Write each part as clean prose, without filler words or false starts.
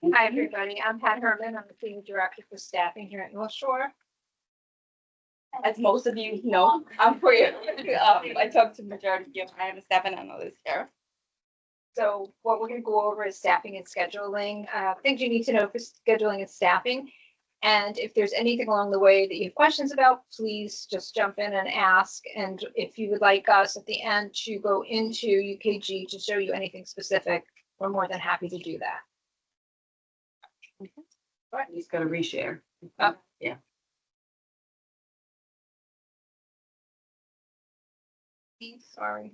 Hi, everybody. I'm Pat Herman. I'm the Senior Director for Staffing here at North Shore. As most of you know, I'm Priya. I talked to majority of you. I am a staff analyst here. So what we're going to go over is staffing and scheduling. Things you need to know for scheduling and staffing. And if there's anything along the way that you have questions about, please just jump in and ask. And if you would like us at the end to go into UKG to show you anything specific, we're more than happy to do that. He's gonna reshare. Yeah. Sorry.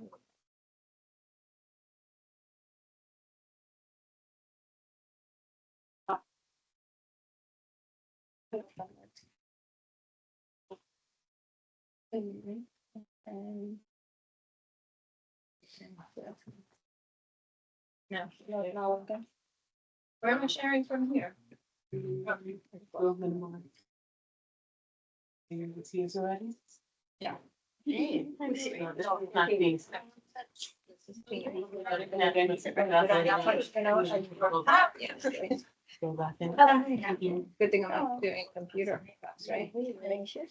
No, okay. Where am I sharing from here? Well, minimum. You can see us already? Yeah. Hey. I'm sorry. Not being- Go back in. Good thing I'm not doing computer, right? Like share.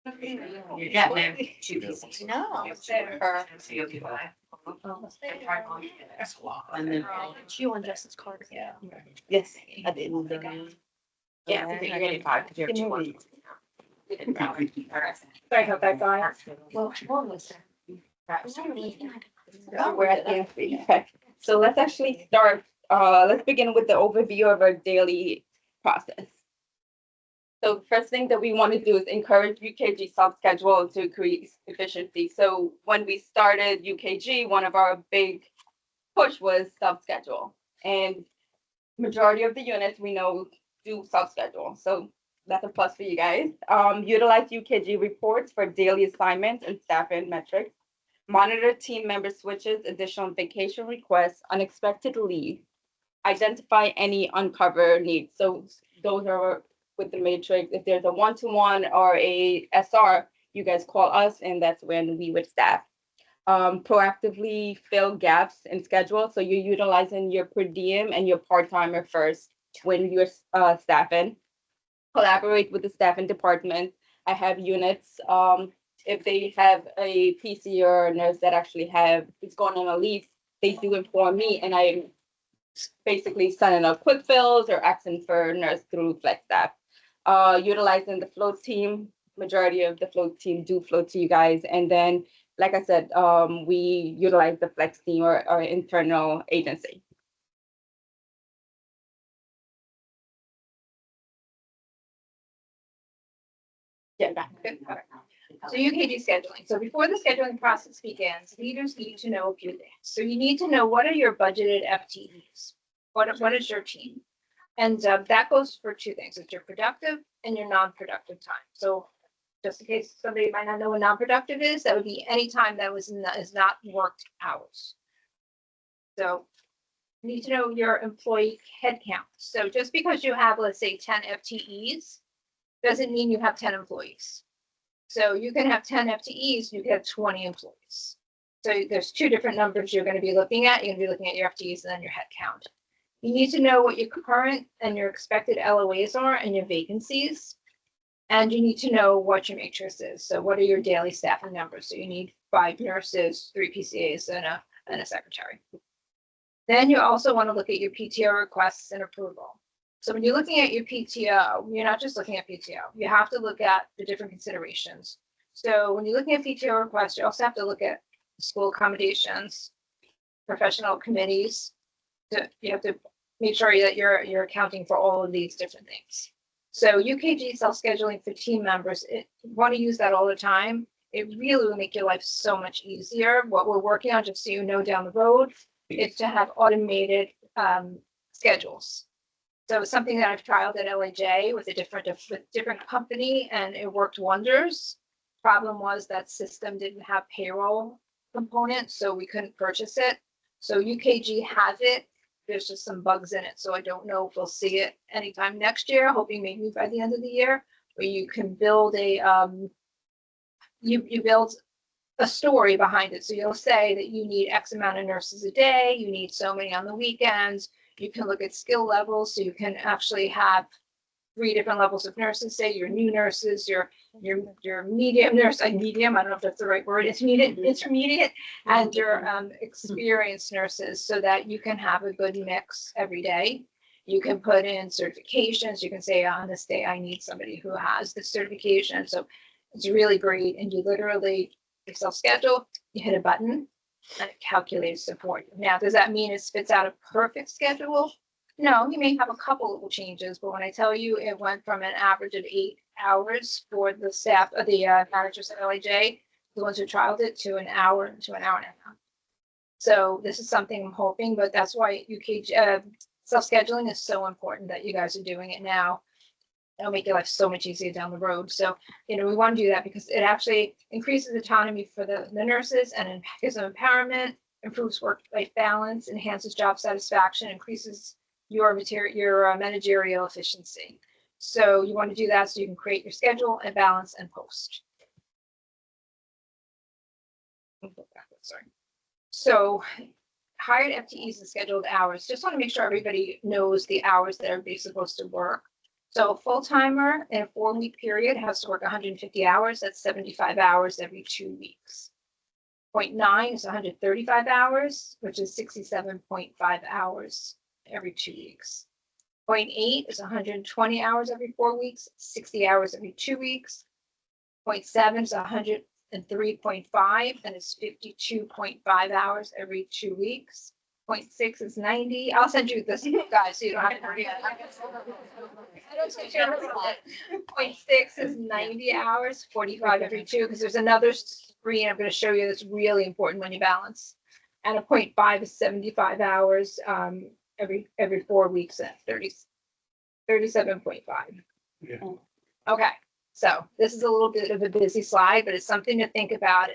You're getting there. 2 pieces. No. And then. You and Justice Carter. Yeah. Yes, I didn't. Yeah, I think you're getting 5 because you have 2 ones. Sorry about that, guys. Well, one was. We're at the end. Okay. So let's actually start. Let's begin with the overview of our daily process. So the first thing that we want to do is encourage UKG self-schedule to increase efficiency. So when we started UKG, one of our big push was self-schedule. And majority of the units we know do self-schedule. So that's a plus for you guys. Utilize UKG reports for daily assignments and staffing metrics. Monitor team member switches, additional vacation requests, unexpected leave. Identify any uncovered needs. So those are with the matrix. If there's a one-to-one or a SR, you guys call us and that's when we would staff. Proactively fill gaps in schedule. So you're utilizing your per diem and your part-timer first when you're staffing. Collaborate with the staffing department. I have units, if they have a PC or a nurse that actually is going on a leave, they do inform me and I basically sending out quick fills or asking for a nurse through FlexStaff. Utilizing the float team, majority of the float team do float to you guys. And then, like I said, we utilize the flex team or our internal agency. Yeah, Good. All right. So UKG scheduling. So before the scheduling process begins, leaders need to know a few things. So you need to know what are your budgeted FTEs? What is your team? And that goes for 2 things. It's your productive and your non-productive time. So just in case somebody might not know what non-productive is, that would be any time that is not worked hours. So you need to know your employee headcount. So just because you have, let's say, 10 FTEs, doesn't mean you have 10 employees. So you can have 10 FTEs, you can have 20 employees. So there's 2 different numbers you're going to be looking at. You're going to be looking at your FTEs and then your head count. You need to know what your current and your expected LOAs are and your vacancies. And you need to know what your matrix is. So what are your daily staffing numbers? So you need 5 nurses, 3 PCAs, and a secretary. Then you also want to look at your PTO requests and approval. So when you're looking at your PTO, you're not just looking at PTO. You have to look at the different considerations. So when you're looking at PTO requests, you also have to look at school accommodations, professional committees. You have to make sure that you're accounting for all of these different things. So UKG self-scheduling for team members, want to use that all the time. It really will make your life so much easier. What we're working on, just so you know down the road, is to have automated schedules. So it's something that I've trialed at LAJ with a different company, and it worked wonders. Problem was that system didn't have payroll component, so we couldn't purchase it. So UKG has it. There's just some bugs in it, so I don't know if we'll see it anytime next year. Hoping maybe by the end of the year, where you can build a you build a story behind it. So you'll say that you need X amount of nurses a day, you need so many on the weekends. You can look at skill levels, so you can actually have 3 different levels of nurses, say your new nurses, your medium nurse, medium, I don't know if that's the right word, intermediate, and your experienced nurses, so that you can have a good mix every day. You can put in certifications. You can say on this day, I need somebody who has this certification. So it's really great. And you literally self-schedule, you hit a button and it calculates it for you. Now, does that mean it spits out a perfect schedule? No, you may have a couple little changes, but when I tell you it went from an average of 8 hours for the staff of the managers at LAJ, the ones who trialed it, to an hour to an hour and a half. So this is something I'm hoping, but that's why UKG self-scheduling is so important that you guys are doing it now. It'll make your life so much easier down the road. So, we want to do that because it actually increases autonomy for the nurses and gives them empowerment, improves work-life balance, enhances job satisfaction, increases your managerial efficiency. So you want to do that so you can create your schedule and balance and post. Sorry. So hired FTEs and scheduled hours. Just want to make sure everybody knows the hours that everybody's supposed to work. So a full-timer in a 4-week period has to work 150 hours. That's 75 hours every 2 weeks. 0.9 is 135 hours, which is 67.5 hours every 2 weeks. 0.8 is 120 hours every 4 weeks, 60 hours every 2 weeks. 0.7 is 103.5, and it's 52.5 hours every 2 weeks. 0.6 is 90. I'll send you this, guys, so you don't have to worry. 0.6 is 90 hours, 45 every 2, because there's another screen I'm going to show you that's really important when you balance. And a 0.5 is 75 hours every 4 weeks at 37.5. Yeah. Okay, so this is a little bit of a busy slide, but it's something to think about.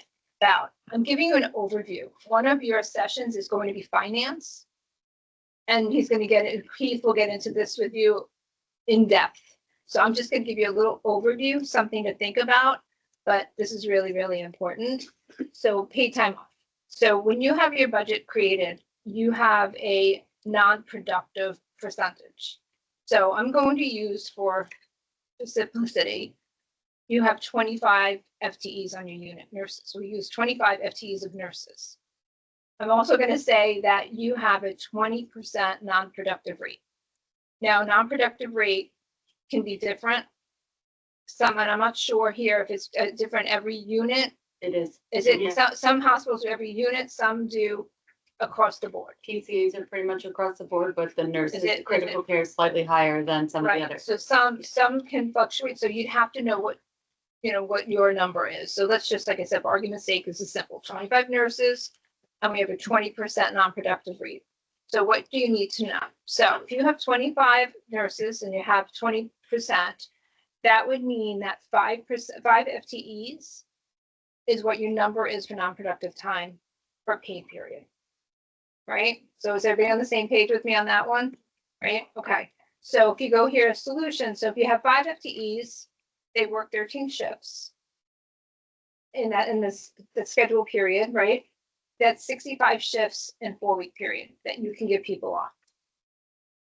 I'm giving you an overview. One of your sessions is going to be finance. And Keith will get into this with you in depth. So I'm just going to give you a little overview, something to think about, but this is really, really important. So paid time off. So when you have your budget created, you have a non-productive percentage. So I'm going to use, for simplicity, you have 25 FTEs on your unit, nurses. So we use 25 FTEs of nurses. I'm also going to say that you have a 20% non-productive rate. Now, non-productive rate can be different. And I'm not sure here if it's different every unit. It is. Is it? Yeah. Some hospitals do every unit, some do across the board. PCAs are pretty much across the board, but the nurses, Is it- critical care is slightly higher than some of the Right, others. so some can fluctuate, so you'd have to know what your number is. So let's just, like I said, for argument's sake, this is simple, 25 nurses, and we have a 20% non-productive rate. So what do you need to know? So if you have 25 nurses and you have 20%, that would mean that 5 FTEs is what your number is for non-productive time per pay period. Right? So is everybody on the same page with me on that one? Right? Okay. So if you go here, solution. So if you have 5 FTEs, they work 13 shifts in the schedule period, right? That's 65 shifts in 4-week period that you can give people off.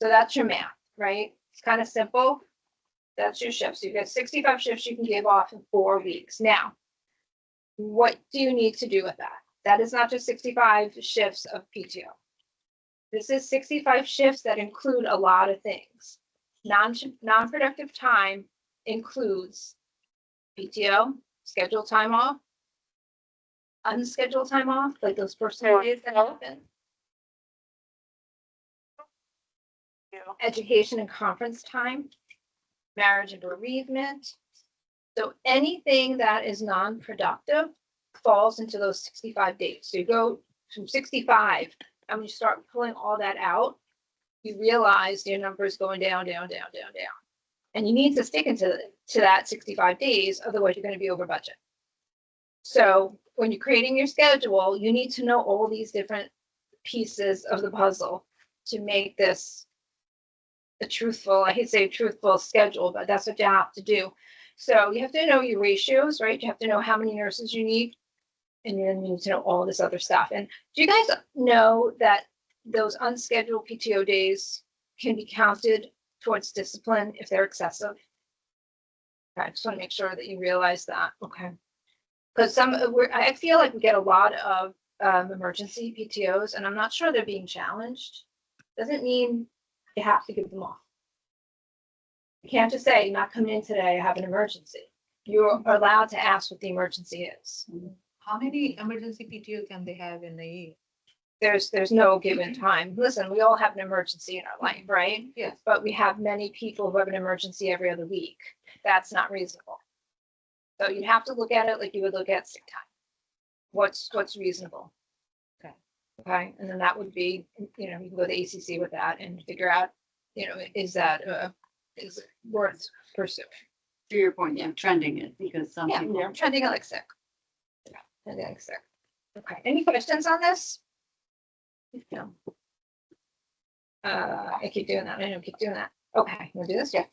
So that's your math, right? It's kind of simple. That's your shifts. You get 65 shifts you can give off in 4 weeks. Now, what do you need to do with that? That is not just 65 shifts of PTO. This is 65 shifts that include a lot of things. Non-productive time includes PTO, scheduled time off, unscheduled time off, like those personal days that happen, education and conference time, marriage and bereavement. So anything that is non-productive falls into those 65 days. So you go from 65, and when you start pulling all that out, you realize your number is going down, down, down, down, down. And you need to stick to that 65 days, otherwise you're going to be over budget. So when you're creating your schedule, you need to know all these different pieces of the puzzle to make this a truthful, I hate to say truthful schedule, but that's what you have to do. So you have to know your ratios, right? You have to know how many nurses you need And you need to know all this other stuff. And do you guys know that those unscheduled PTO days can be counted towards discipline if they're excessive? Okay, I just want to make sure that you realize that, okay? Because I feel like we get a lot of emergency PTOs, and I'm not sure they're being challenged. Doesn't mean you have to give them off. You can't just say, not coming in today, I have an emergency. You're allowed to ask what the emergency is. How many emergency PTO can they have in a year? There's no given time. Listen, we all have an emergency in our life, right? Yes. But we have many people who have an emergency every other week. That's not reasonable. So you have to look at it like you would look at sick time. What's reasonable? Okay. Okay, and then that would be, you can go to ACC with that and figure out, is that, is it worth pursuing? To your point, yeah, trending it because some Yeah, people. I'm trending it like sick. Yeah, trending like sick. Okay, any questions on this? No. I keep doing that. I know, keep doing that. Okay, we'll do this? Yeah.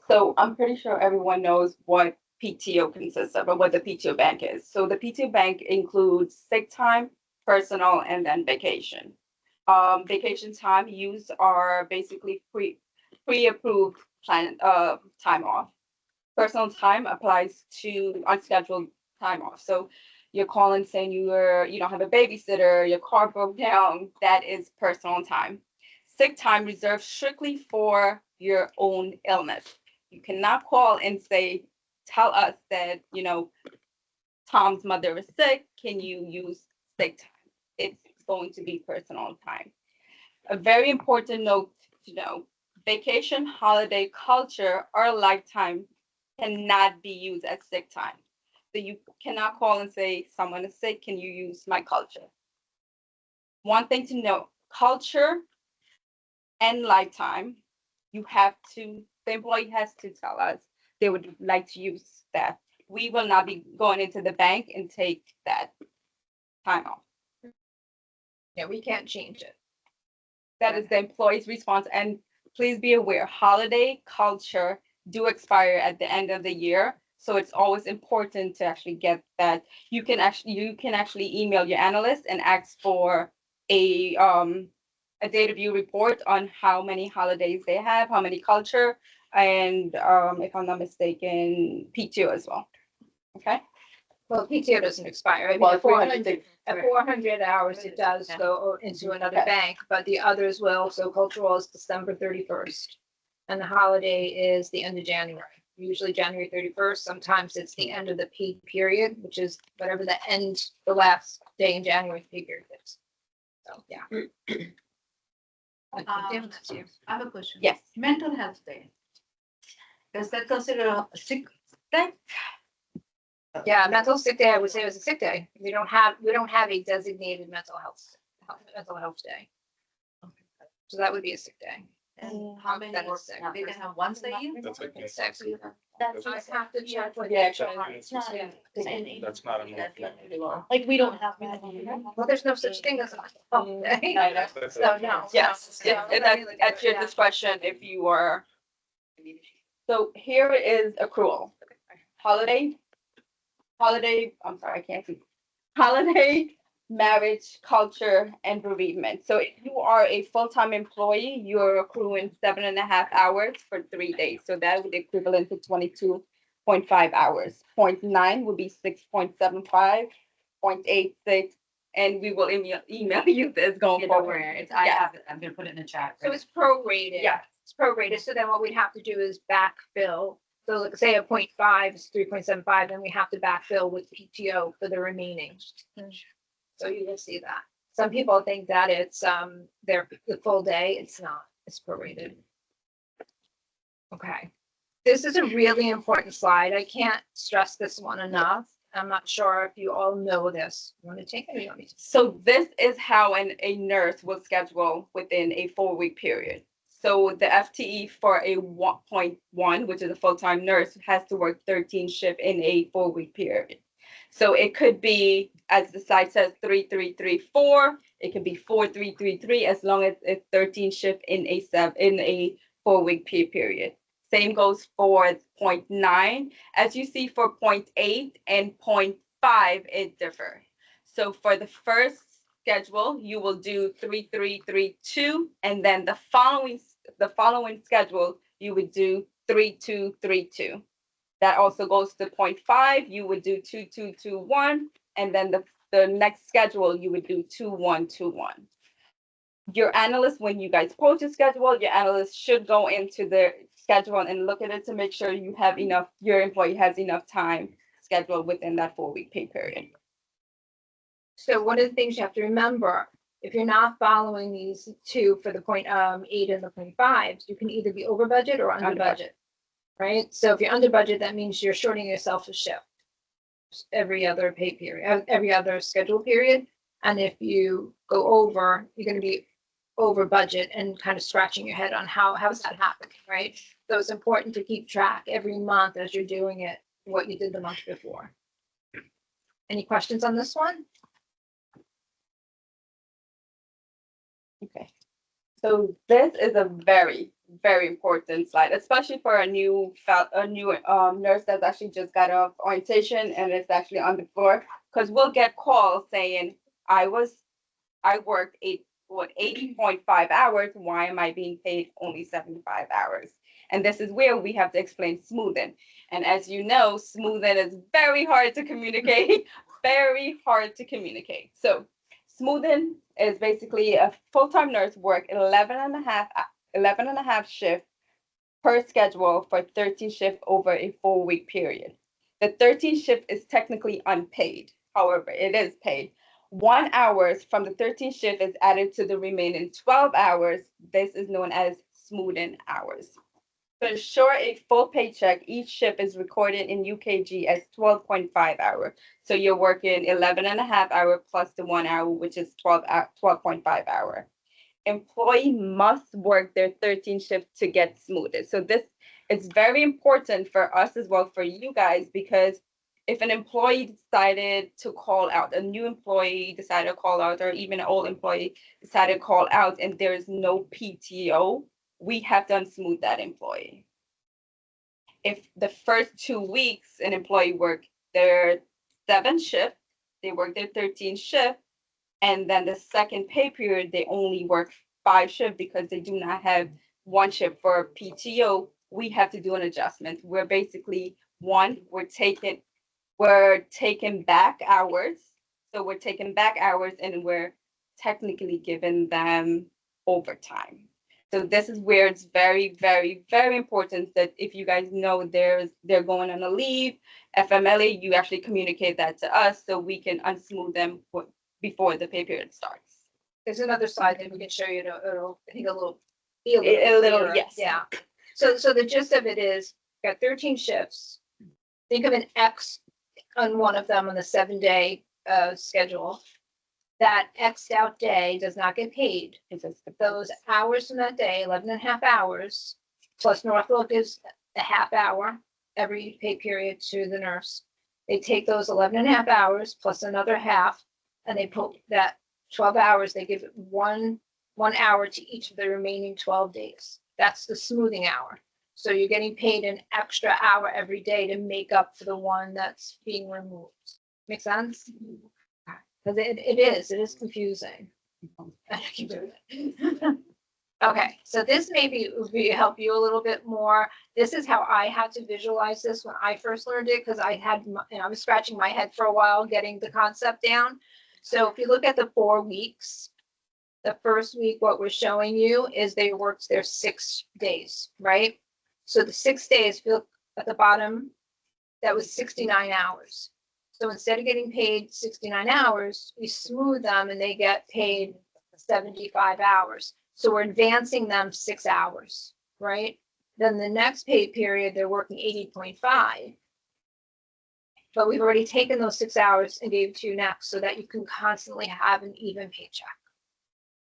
So I'm pretty sure everyone knows what PTO consists of or what the PTO bank is. So the PTO bank includes sick time, personal, and then vacation. Vacation time use are basically pre-approved time off. Personal time applies to unscheduled time off. So you're calling saying you don't have a babysitter, your car broke down, that is personal time. Sick time reserved strictly for your own illness. You cannot call and say, tell us that, Tom's mother is sick, can you use sick time? It's going to be personal time. A very important note to know, vacation, holiday, culture, or lifetime cannot be used as sick time. So you cannot call and say, someone is sick, can you use my culture? One thing to note, culture and lifetime, the employee has to tell us they would like to use that. We will not be going into the bank and take that time off. Yeah, we can't change it. That is the employee's response. And please be aware, holiday culture do expire at the end of the year. So it's always important to actually get that. You can actually email your analyst and ask for a data view report on how many holidays they have, how many culture, and if I'm not mistaken, PTO as well. Okay. Well, PTO doesn't expire. I mean, Well, at 400 hours, it does Yeah. go into another Okay. bank, but the others will. So cultural is December 31st. And the holiday is the end of January, usually January 31st. Sometimes it's the end of the pay period, which is whatever the last day in January pay period is. So, yeah. I have a question. Yes. Mental health day. Is that considered a sick day? Yeah, mental sick day, I would say it was a sick day. We don't have a designated mental health day. So that would be a sick day. And how many, That is sick. they can have once a year? That's like. Six. That's I have to check with Yeah, HR. It's not- That's not enough. Like, we don't have that. Well, there's no such thing as a mental health day. That's- So, no. Yes, So, and that's at your discretion if you are. So here is accrual. Holiday, I'm sorry, I can't see. Holiday, marriage, culture, and bereavement. So if you are a full-time employee, you're accruing 7.5 hours for 3 days. So that would equivalent to 22.5 hours. 0.9 would be 6.75, 0.86, and we will email you this going Get forward. aware. I Yeah. have it. I'm gonna put it in the chat. So it's prorated. Yeah. It's prorated. So then what we'd have to do is backfill. So like say a 0.5 is 3.75, then we have to backfill with PTO for the remaining. So you will see that. Some people think that it's the full day. It's not. It's prorated. Okay. This is a really important slide. I can't stress this one enough. I'm not sure if you all know this. You want to take it or you want me to? So this is how a nurse will schedule within a 4-week period. So the FTE for a 1.1, which is a full-time nurse, has to work 13 shifts in a 4-week period. So it could be, as the site says, 3-3-3-4. It could be 4-3-3-3, as long as it's 13 shifts in a 4-week pay period. Same goes for 0.9. As you see for 0.8 and 0.5, it differs. So for the first schedule, you will do 3-3-3-2, and then the following schedule, you would do 3-2-3-2. That also goes to 0.5, you would do 2-2-2-1, and then the next schedule, you would do 2-1-2-1. Your analyst, when you guys post your schedule, your analyst should go into their schedule and look at it to make sure your employee has enough time scheduled within that 4-week pay period. So one of the things you have to remember, if you're not following these two for the 0.8 and the 0.5, you can either be over budget or under budget, right? So if you're under budget, that means you're shorting yourself a shift every other pay period, every other schedule period. And if you go over, you're going to be over budget and kind of scratching your head on how's that happening, right? So it's important to keep track every month as you're doing it, what you did the month before. Any questions on this one? Okay. So this is a very, very important slide, especially for a new nurse that's actually just got off orientation and is actually on the floor, because we'll get calls saying, I worked 80.5 hours. Why am I being paid only 75 hours? And this is where we have to explain smoothing. And as you know, smoothing is very hard to communicate, very hard to communicate. So smoothing is basically a full-time nurse work 11 and a half shift per schedule for 13 shift over a 4-week period. The 13 shift is technically unpaid. However, it is paid. 1 hour from the 13 shift is added to the remaining 12 hours. This is known as smoothing hours. To ensure a full paycheck, each shift is recorded in UKG as 12.5 hours. So you're working 11 and a half hours plus the 1 hour, which is 12.5 hours. Employee must work their 13 shift to get smoothed. So this is very important for us as well, for you guys, because if an employee decided to call out, a new employee decided to call out, or even an old employee decided to call out and there's no PTO, we have to unsmooth that employee. If the first 2 weeks an employee worked their 7 shift, they work their 13 shift, and then the second pay period, they only work 5 shifts because they do not have 1 shift for PTO, we have to do an adjustment. We're basically, we're taking back hours. So we're taking back hours and we're technically giving them overtime. So this is where it's very, very, very important that if you guys know they're going on a leave, FMLA, you actually communicate that to us so we can unsmooth them before the pay period starts. There's another slide that we can show you. It'll I think be A little, clearer. yes. Yeah. So the gist of it is, you got 13 shifts. Think of an X on one of them on the 7-day schedule. That X'd out day does not get paid. Those hours from that day, 11 and a half hours, plus Northwell gives a half hour every pay period to the nurse. They take those 11 and a half hours plus another half, and they put that 12 hours, they give it one hour to each of the remaining 12 days. That's the smoothing hour. So you're getting paid an extra hour every day to make up for the one that's being removed. Make sense? Because it is confusing. I keep doing it. Okay, so this maybe would help you a little bit more. This is how I had to visualize this when I first learned it, because I was scratching my head for a while getting the concept down. So if you look at the 4 weeks, the first week, what we're showing you is they worked their 6 days, right? So the 6 days, if you look at the bottom, that was 69 hours. So instead of getting paid 69 hours, we smooth them and they get paid 75 hours. So we're advancing them 6 hours, right? Then the next pay period, they're working 80.5. But we've already taken those 6 hours and gave it to you next so that you can constantly have an even paycheck.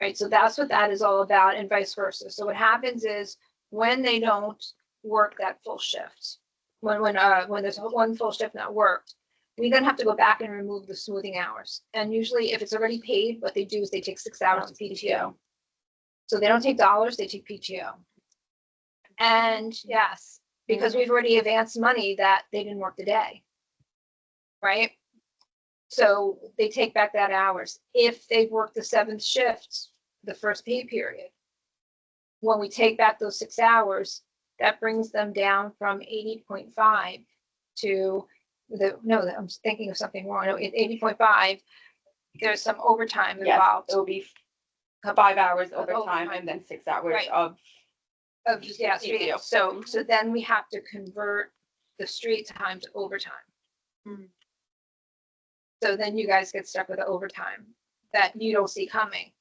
Right? So that's what that is all about, and vice versa. So what happens is when they don't work that full shift, when there's one full shift not worked, we then have to go back and remove the smoothing hours. And usually if it's already paid, what they do is they take 6 hours of PTO. So they don't take dollars, they take PTO. And yes, because we've already advanced money that they didn't work the day. Right? So they take back that hours. If they've worked the 7th shift, the first pay period, when we take back those 6 hours, that brings them down from 80.5 to I'm thinking of something wrong. No, 80.5. There's some overtime Yes, involved. it'll be 5 hours Of overtime overtime. and then 6 hours Right. of Of just, yeah, street. PTO. So then we have to convert the street time to overtime. So then you guys get stuck with the overtime that you don't see coming.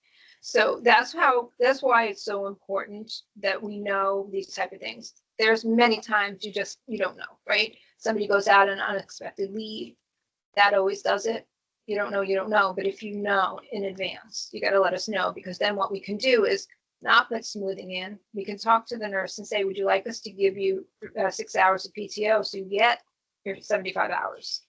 So that's why it's so important that we know these type of things. There's many times you don't know, right? Somebody goes out on unexpected leave. That always does it. You don't know. But if you know in advance, you got to let us know, because then what we can do is not put smoothing in. We can talk to the nurse and say, would you like us to give you 6 hours of PTO so you get your 75 hours?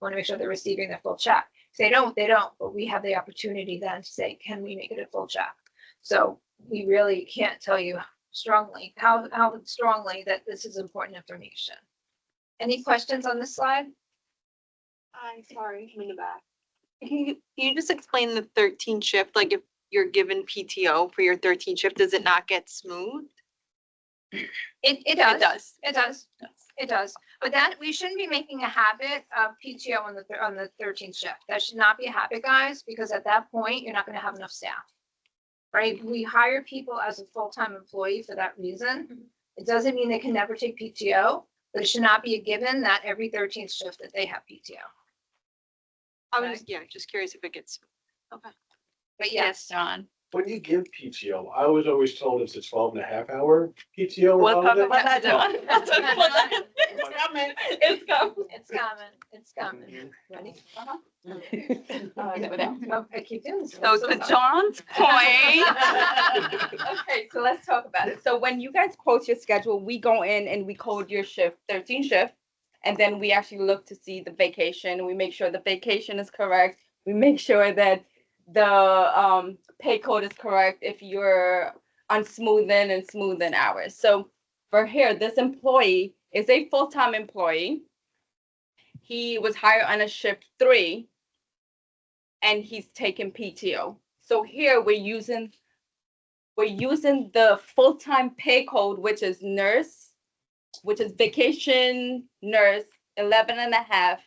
Want to make sure they're receiving their full check. If they don't, but we have the opportunity then to say, can we make it a full check? So we really can't tell you strongly how strongly that this is important information. Any questions on this slide? I'm sorry, I'm in the back. Can you just explain the 13 shift? Like if you're given PTO for your 13 shift, does it not get smooth? It does. It does. It does. It does. But that we shouldn't be making a habit of PTO on the 13th shift. That should not be a habit, guys, because at that point, you're not going to have enough staff. Right? We hire people as a full-time employee for that reason. It doesn't mean they can never take PTO, but it should not be a given that every 13th shift that they have PTO. I was just curious if it gets. Okay. But yes, John. When you give PTO, I was always told it's a 12.5-hour PTO. We'll talk holiday. about that, John. It's coming. It's coming. it's coming. It's coming. Ready? Uh-huh. Oh, I keep doing this. So to John's point. Okay, so let's talk about it. So when you guys quote your schedule, we go in and we code your shift, 13 shift, and then we actually look to see the vacation. We make sure the vacation is correct. We make sure that the pay code is correct if you're on smoothing and smoothing hours. So for here, this employee is a full-time employee. He was hired on a shift 3 and he's taking PTO. So here we're using the full-time pay code, which is nurse, which is vacation nurse, 11.5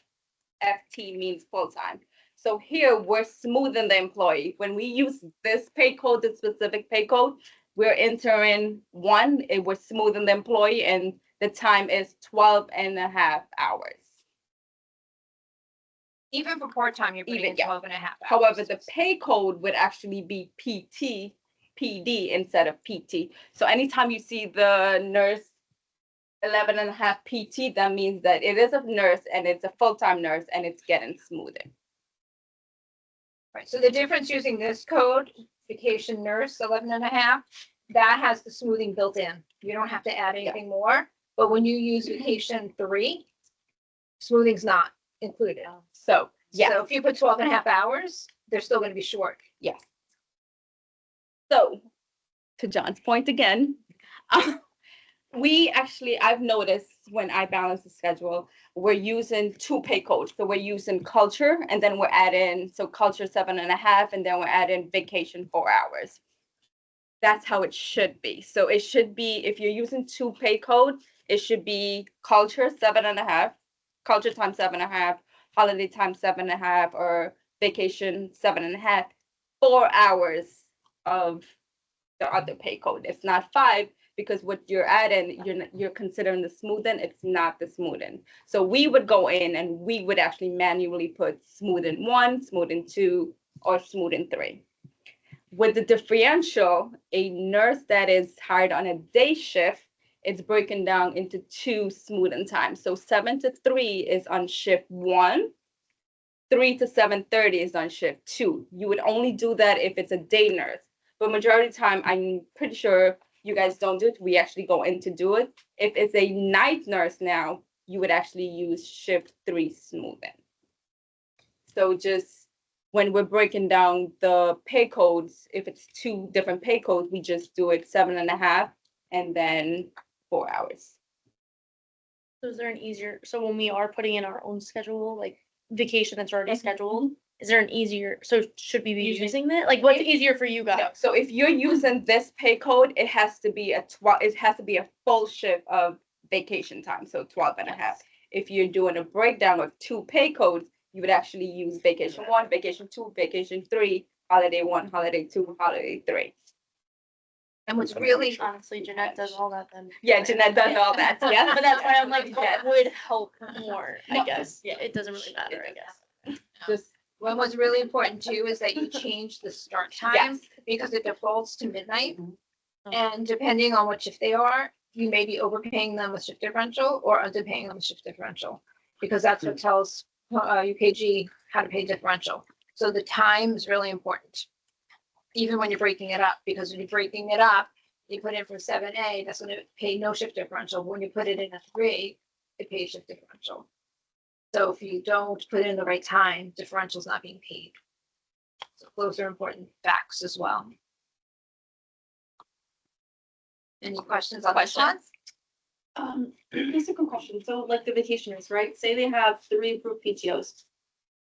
FT means full-time. So here we're smoothing the employee. When we use this pay code, the specific pay code, we're entering 1, we're smoothing the employee, and the time is 12.5 hours. Even for part-time, you're putting Even, in yeah. 12.5 hours. However, the pay code would actually be PT, PD instead of PT. So anytime you see the nurse 11.5 PT, that means that it is a nurse and it's a full-time nurse and it's getting smoothed. Right, so the difference using this code, vacation nurse, 11.5, that has the smoothing built in. You don't have to add anything more. But when you use vacation 3, smoothing's not included. So, yeah. So if you put 12.5 hours, they're still going to be short. Yes. So, to John's point again, I've noticed when I balance the schedule, we're using 2 pay codes. So we're using culture and then we're adding, so culture 7.5, and then we're adding vacation 4 hours. That's how it should be. So it should be, if you're using 2 pay codes, it should be culture 7.5, culture times 7.5, holiday times 7.5, or vacation 7.5, 4 hours of the other pay code. It's not 5, because what you're adding, you're considering the smoothing, it's not the smoothing. So we would go in and we would actually manually put smoothing 1, smoothing 2, or smoothing 3. With the differential, a nurse that is hired on a day shift, it's broken down into 2 smoothing times. So 7 to 3 is on shift 1, 3 to 7:30 is on shift 2. You would only do that if it's a day nurse. But majority of the time, I'm pretty sure you guys don't do it. We actually go in to do it. If it's a night nurse now, you would actually use shift 3 smoothing. So just when we're breaking down the pay codes, if it's 2 different pay codes, we just do it 7.5 and then 4 hours. So is there an easier, so when we are putting in our own schedule, like vacation that's already Mhm. scheduled, is there an easier, so should we be using that? Like, what's easier for you No, guys? so if you're using this pay code, it has to be a full shift of vacation time, so 12 and a half. If you're doing a breakdown of 2 pay codes, you would actually use vacation 1, vacation 2, vacation 3, holiday 1, holiday 2, holiday 3. And what's really, Honestly, Jeanette does all that then. Yeah, Jeanette does all that, yeah. But that's why I'm like, that would help more, I No. guess. Yeah, it doesn't really matter, I guess. Just, when what's really important too is that you change the start time yes, because it defaults to midnight. Oh. And depending on what shift they are, you may be overpaying them with shift differential or underpaying them with shift differential. Because that's what tells UKG how to pay differential. So the time is really important. Even when you're breaking it up, because when you're breaking it up, you put in for 7A, that's gonna pay no shift differential. When you put it in a 3, it pays shift differential. So if you don't put in the right time, differential's not being paid. So those are important facts as well. Any questions on this one? Basic question. So like the vacationers, right? Say they have 3 approved PTOs.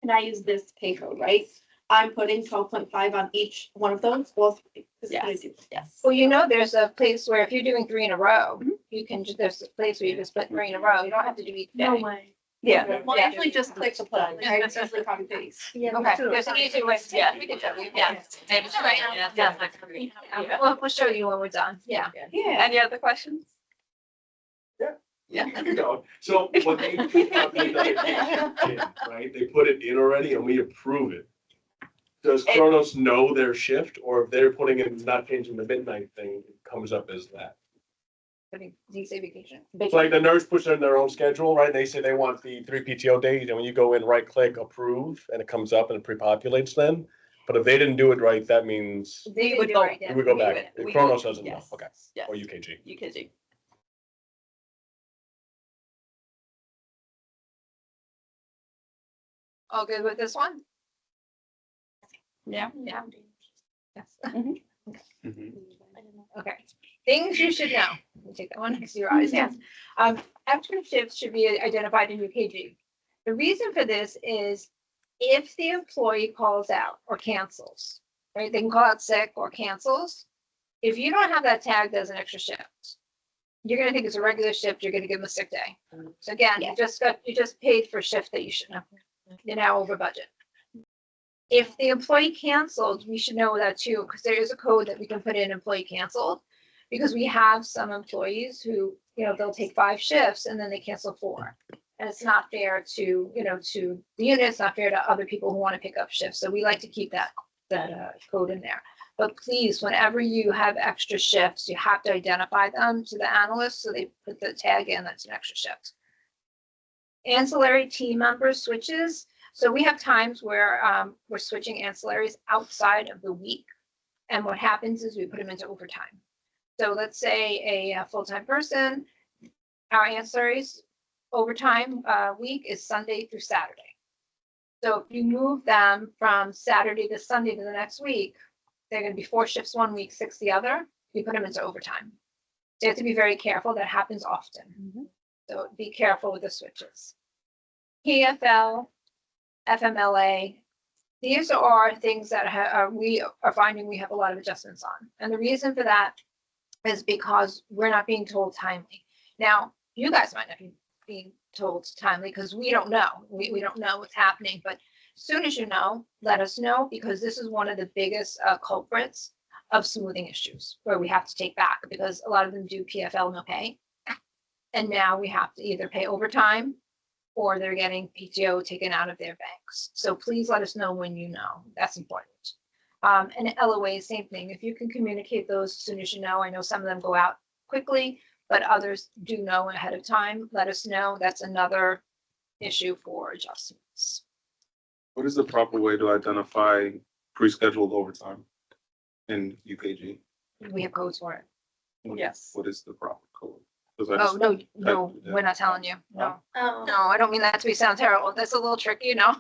And I use this pay code, right? I'm putting 12.5 on each one of those, all 3. This is what I Yes. do. yes. Well, you know, there's a place where if you're doing 3 in a row, you can, there's a place where you just put 3 in a row. You don't have to do each day. way. Yeah. Well, I actually just click to put, right? It's usually copy paste. Yeah. Okay, there's an easy way. Yeah. We can show you. Yeah. Yeah, we'll show you when we're done. Yeah. Yeah. Any other questions? Yeah. Yeah. You know, so when they calculate the vacation in, right, they put it in already and we approve it. Does Kronos know their shift, or if they're putting in, not changing the midnight thing, it comes up as that? Do you say vacation? It's like the nurse puts in their own schedule, right? They say they want the 3 PTO days, and when you go in, right click, approve, and it comes up and it pre-populates then. But if they didn't do it right, that means They would do go- right we then. would go We back. would- we Kronos would- doesn't know, yes. okay, Yes. or UKG. UKG. All good with this one? Yeah. Yeah. Yes. Mhm. Okay, things you should know. We'll take that one because your eyes, yes. Extra shifts should be identified in UKG. The reason for this is if the employee calls out or cancels, right? They can call out sick or cancels. If you don't have that tagged as an extra shift, you're gonna think it's a regular shift, you're gonna give them a sick day. So again, you just paid for a shift that you shouldn't have. You're now over budget. If the employee canceled, we should know that too, because there is a code that we can put in employee canceled. Because we have some employees who, you know, they'll take 5 shifts and then they cancel 4. And it's not fair to, you know, to the unit, it's not fair to other people who want to pick up shifts. So we like to keep that code in there. But please, whenever you have extra shifts, you have to identify them to the analyst, so they put the tag in, that's an extra shift. Ancillary team member switches. So we have times where we're switching ancillaries outside of the week. And what happens is we put them into overtime. So let's say a full-time person, our ancillaries overtime week is Sunday through Saturday. So if you move them from Saturday to Sunday to the next week, they're gonna be 4 shifts one week, 6 the other. You put them into overtime. So you have to be very careful. That happens often. So be careful with the switches. PFL, FMLA, these are things that we are finding we have a lot of adjustments on. And the reason for that is because we're not being told timely. Now, you guys might not be being told timely because we don't know. We don't know what's happening, but as soon as you know, let us know, because this is one of the biggest culprits of smoothing issues where we have to take back, because a lot of them do PFL no pay. And now we have to either pay overtime or they're getting PTO taken out of their banks. So please let us know when you know. That's important. And LOA, same thing. If you can communicate those as soon as you know. I know some of them go out quickly, but others do know ahead of time. Let us know. That's another issue for adjustments. What is the proper way to identify pre-scheduled overtime in UKG? We have codes for it. Yes. What is the proper code? 'Cause I Oh, just- no, we're not telling you. No. Oh. No, I don't mean that to be sound terrible. That's a little tricky, you know?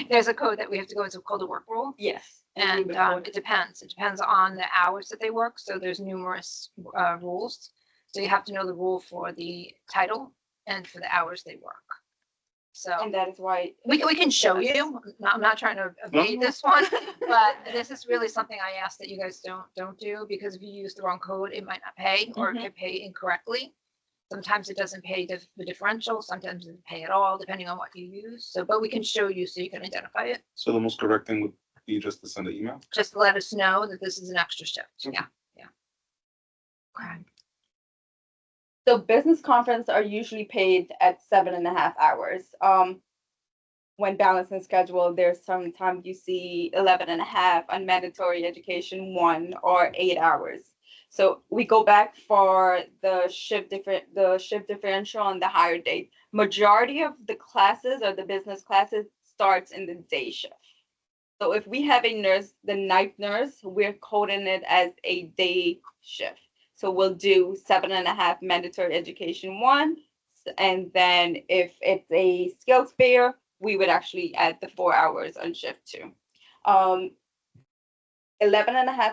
There's a code that we have to go into called the work rule. Yes. And it depends. It depends on the hours that they work. So there's numerous rules. So you have to know the rule for the title and for the hours they work. So And that is why. we can show you. I'm not trying to evade this one, but this is really something I ask that you guys don't do, because if you use the wrong code, it might not pay, or it could pay incorrectly. Sometimes it doesn't pay the differential, sometimes it doesn't pay at all, depending on what you use. So, but we can show you so you can identify it. So the most correct thing would be just to send an email? Just let us know that this is an extra shift. Okay. Yeah. Okay. So business conference are usually paid at 7.5 hours. When balancing schedule, there's sometimes you see 11.5 on mandatory education 1 or 8 hours. So we go back for the shift differential on the higher date. Majority of the classes or the business classes starts in the day shift. So if we have a nurse, the night nurse, we're coding it as a day shift. So we'll do 7.5 mandatory education 1. And then if it's a skills fair, we would actually add the 4 hours on shift 2. 11.5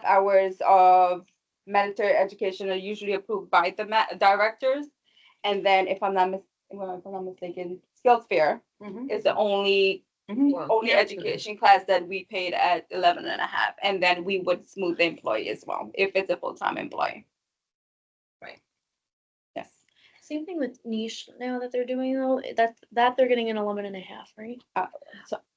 hours of mandatory education are usually approved by the directors. And then if I'm not mistaken, skills fair is the only education class that we paid at 11.5. And then we would smooth the employee as well, if it's a full-time employee. Right. Yes. Same thing with niche now that they're doing though, that they're getting an 11.5, right?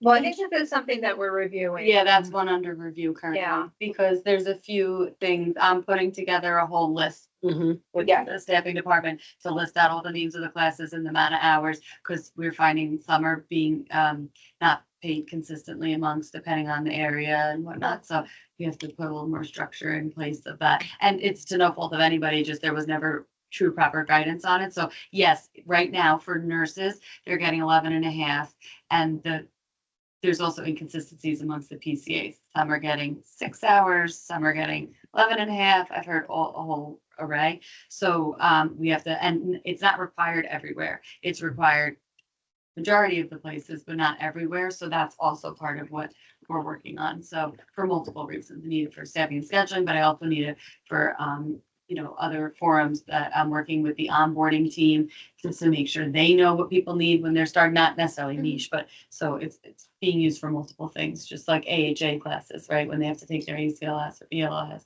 Well, I think that is something that we're reviewing. Yeah, that's one under review currently. Yeah. Because there's a few things, I'm putting together a whole list with Yeah. the staffing department to list out all the names of the classes and the amount of hours, because we're finding some are being not paid consistently amongst, depending on the area and whatnot. So we have to put a little more structure in place of that. And it's to no fault of anybody, just there was never true proper guidance on it. So yes, right now for nurses, they're getting 11.5, and there's also inconsistencies amongst the PCAs. Some are getting 6 hours, some are getting 11.5. I've heard a whole array. So we have to, and it's not required everywhere. It's required majority of the places, but not everywhere. So that's also part of what we're working on. So for multiple reasons, I need it for staffing and scheduling, but I also need it for other forums that I'm working with the onboarding team just to make sure they know what people need when they're starting, not necessarily niche, but so it's being used for multiple things, just like AHA classes, right? When they have to take their ACLS or BLS,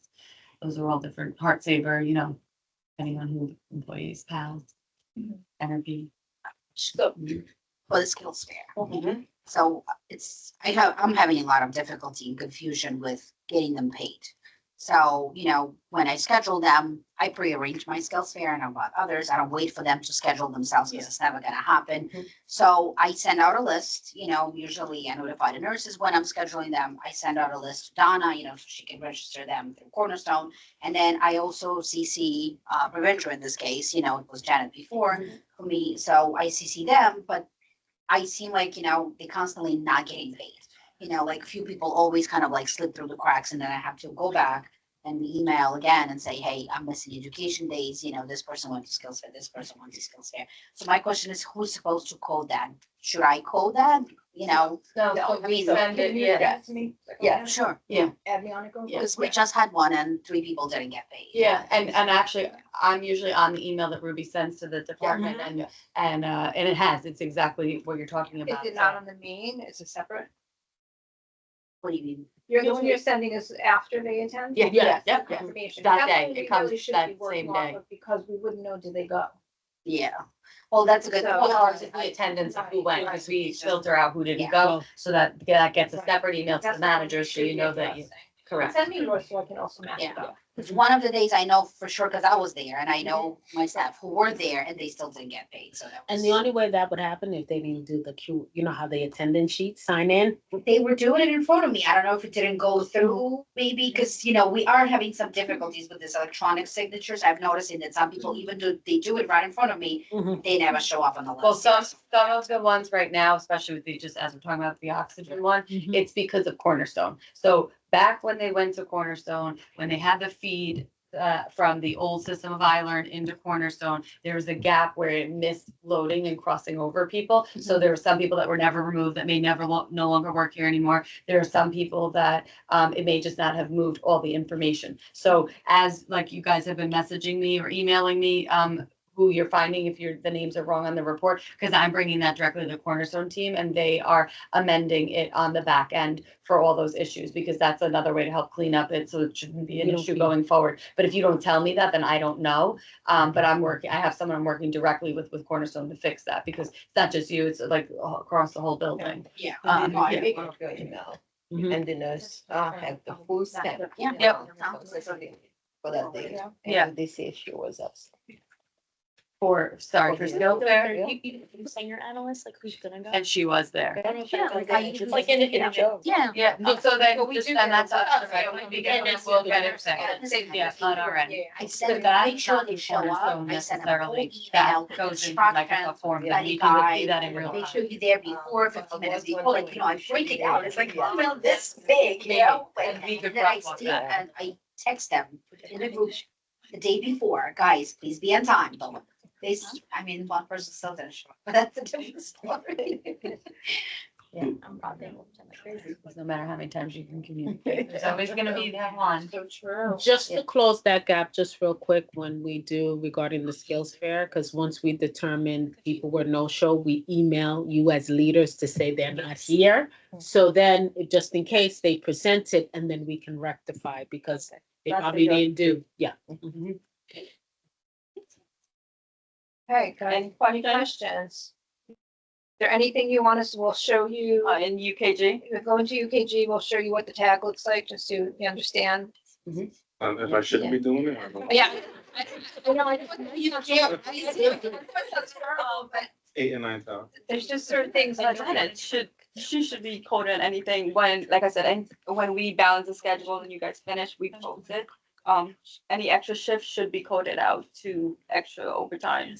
those are all different. Heart Saver, depending on who the employees, PALS, NRP. So For the skills fair. So I'm having a lot of difficulty and confusion with getting them paid. So, when I schedule them, I pre-arrange my skills fair, and about others, I don't wait for them to schedule themselves because it's never gonna happen. So I send out a list, usually I notify the nurses when I'm scheduling them. I send out a list to Donna, so she can register them through Cornerstone. And then I also CC Preventer in this case, it was Janet before for me. So I CC them, but I seem like, they constantly not getting paid. Like a few people always kind of like slip through the cracks, and then I have to go back and email again and say, hey, I'm missing education days. This person went to skills fair, this person went to skills fair. So my question is, who's supposed to code that? Should I code that? No, so we send it, yeah. Yeah. Sure. Add me on it, go. Because we just had one and 3 people didn't get paid. Yeah, and actually, I'm usually on the email that Ruby sends to the department, and it's exactly what you're talking Is about. it not on the main? Is it separate? What do you mean? The one you're sending us after they attend? Yeah. Information. That That's day, what it we comes really should that be working same off day. of, because we wouldn't know, do they go? Yeah. Well, that's a good. So- Well, ours is the attendance of who went, because we filter out who didn't Yeah. go, so that gets a separate email to That's the what we managers, so should you be know that you, addressing. correct. Send me yours so I can also match it Yeah. up. It's one of the days I know for sure, because I was there and I know my staff who were there and they still didn't get paid, so that was. And the only way that would happen if they didn't do the Q, how the attendance sheet sign in. They were doing it in front of me. I don't know if it didn't go through, maybe, because, we are having some difficulties with this electronic signatures. I've noticed that some people, even though they do it right in front of me, they never show up on the list. Well, some of the ones right now, especially with just as we're talking about the oxygen one, it's because of Cornerstone. So back when they went to Cornerstone, when they had the feed from the old system of iLearn into Cornerstone, there was a gap where it missed loading and crossing over people. So there were some people that were never removed that may never no longer work here anymore. There are some people that it may just not have moved all the information. So as like you guys have been messaging me or emailing me, who you're finding if the names are wrong on the report, because I'm bringing that directly to the Cornerstone team and they are amending it on the back end for all those issues, because that's another way to help clean up it, so it shouldn't be an issue going forward. But if you don't tell me that, then I don't know. But I have someone I'm working directly with Cornerstone to fix that, because it's not just you, it's like across the whole building. Yeah. No, I Yeah. agree. Mhm. And the nurse had the full staff. Yeah. Yep. For that day. Yeah. And this issue was us. For skill fair, You senior analyst, like who's gonna go? and she was there. Yeah, like how you Like in a Yeah. Yeah, so then But we just do send that get to us those. directly, Yeah. because we'll get it fixed. Yeah, on our end. I send, That make sure not they show up. Cornerstone I send them a whole necessarily, email, that goes into instruction, Microsoft Form, study then you can see guide. that in real Make time. sure you're there before 15 minutes before, like, you know, I break it down. It's like, oh, this big, you know? Like, And we could and then I crosswalk still, that. and I text them in a group the day before, guys, please be on time. But I mean, one person still didn't show up, but that's a different story. Yeah, I'm probably like crazy. Because no matter how many times you can communicate, there's always gonna be that one. So true. Just to close that gap, just real quick, when we do regarding the skills fair, because once we determine people were no-show, we email you as leaders to say they're not here. So then, just in case, they present it and then we can rectify, because they That's probably good. didn't do, yeah. Okay, any questions? Is there anything you want us, we'll show you, In UKG. we'll go into UKG, we'll show you what the tag looks like, just so you understand. If I shouldn't be doing it, I don't. Yeah. I know, I know you can't. But 8 and 9 thousand. there's just certain things Like like it she should be coded anything when, like I said, and when we balance the schedule and you guys finish, we post it. Any extra shifts should be coded out to extra overtime.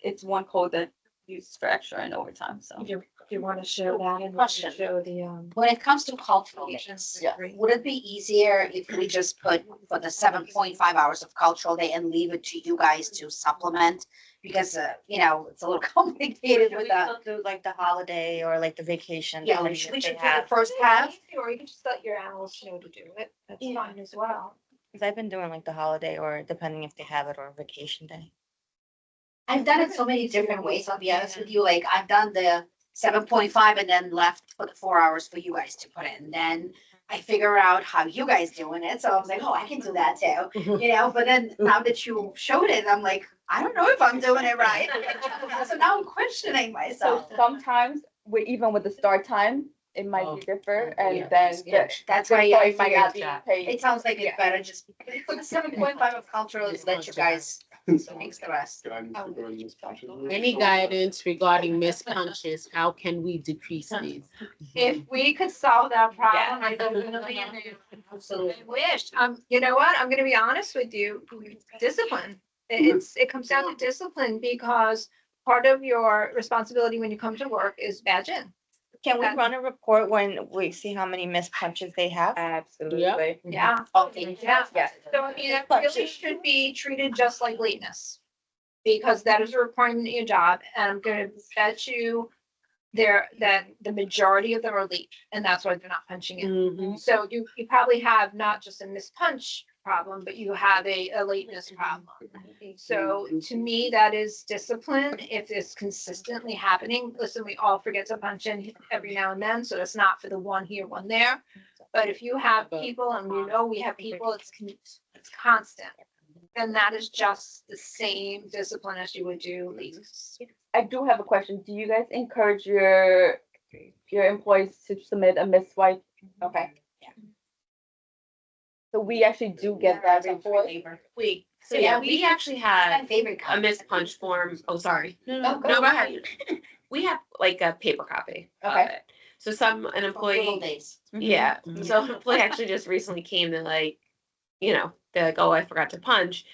It's one code that uses for extra and overtime, so. If you want to show that and Question. show the, When it comes to cultural days, would it be easier if we just put for the 7.5 hours of cultural day and leave it to you guys to supplement? Because, you know, it's a little complicated with that. Do like the holiday or like the vacation. Yeah, time we should that they do the have. first half. or you can just let your analysts know to do it, that's Yeah. fine as well. Cause I've been doing like the holiday or depending if they have it or vacation day. I've done it so many different ways, I'll be honest with you, like, I've done the 7.5 and then left for the 4 hours for you guys to put in, then I figure out how you guys doing it, so I was like, oh, I can do that too, you know, but then now that you showed it, I'm like, I don't know if I'm doing it right. So now I'm questioning So myself. sometimes even with the start time, it might be different and then That's the why I employee might not be figured paid. it sounds like it's better just for the 7.5 of cultural, is let you guys fix the rest. Can I need to go in this function? Any guidance regarding missed punches, how can we decrease these? If we could solve that problem, I definitely Absolutely. I wish, you know what, I'm gonna be honest with you, discipline. It comes down to discipline, because part of your responsibility when you come to work is badge in. Can we That- run a report when we see how many missed punches they have? Absolutely. Yeah. Okay. Yeah. Yes. So I mean, it really should be treated just like lateness. Because that is a requirement in your job, and I'm gonna bet you that the majority of them are late, and that's why they're not punching in. Mhm. So you probably have not just a missed punch problem, but you have a lateness problem. So to me, that is discipline. If it's consistently happening, listen, we all forget to punch in every now and then, so it's not for the one here, one there. But if you have people, and we know we have people, it's constant. Then that is just the same discipline as you would do lateness. I do have a question. Do you guys encourage your employees to submit a missed swipe? Okay. So we actually do get that report. We actually My had favorite. a missed punch form. Oh, sorry. Oh, No, go ahead. We have like a paper copy of Okay. it. So an Little employee, days. yeah, Mhm. so an employee actually just recently came to like, they're like, oh, I forgot to punch.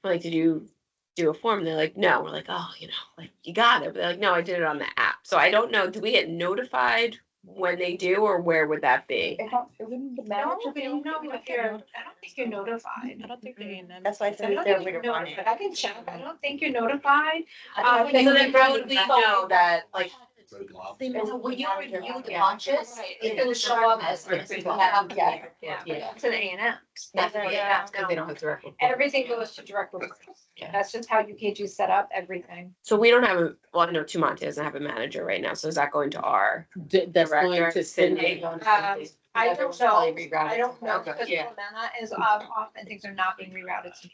I'm like, did you do a form? And they're like, no. We're like, oh, like you got it. But they're like, no, I did it on the app. So I don't know. Do we get notified when they do, or where would that be? It wouldn't the manager be? I don't think you're notified. I don't think they. That's why I I said don't they're think you're way to run it. notified. I can check. I don't think you're notified. I So then how would we know that, like, red globs. So when you review the Yeah. punches, it's gonna show up as. Yeah, to the ANM. That's what it Yeah, has because they now. don't have direct. reports. Everything goes to direct reports. Yeah. That's just how UKG is set up, everything. So we don't have well, I know Tumonte doesn't have a manager right now, so is that going to our That's going director, to Cindy. I don't know, I don't know, Okay, because yeah. Filomena is off and things are not being rerouted to me.